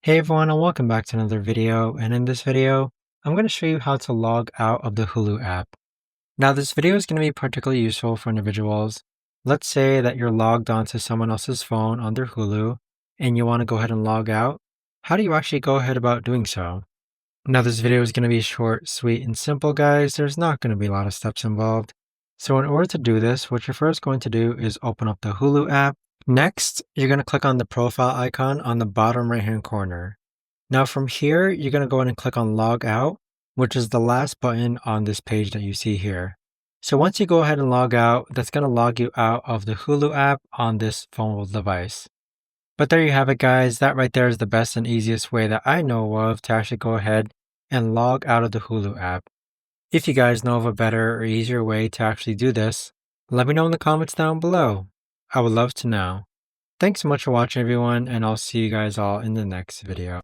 Hey everyone, and welcome back to another video. And in this video, I'm going to show you how to log out of the Hulu app. Now, this video is going to be particularly useful for individuals. Let's say that you're logged onto someone else's phone on their Hulu and you want to go ahead and log out. How do you actually go ahead about doing so? Now, this video is going to be short, sweet, and simple, guys. There's not going to be a lot of steps involved. So in order to do this, what you're first going to do is open up the Hulu app. Next, you're going to click on the profile icon on the bottom right-hand corner. Now from here, you're going to go ahead and click on Log Out, which is the last button on this page that you see here. So once you go ahead and log out, that's going to log you out of the Hulu app on this phone device. But there you have it, guys. That right there is the best and easiest way that I know of to actually go ahead and log out of the Hulu app. If you guys know of a better or easier way to actually do this, let me know in the comments down below. I would love to know. Thanks so much for watching, everyone, and I'll see you guys all in the next video.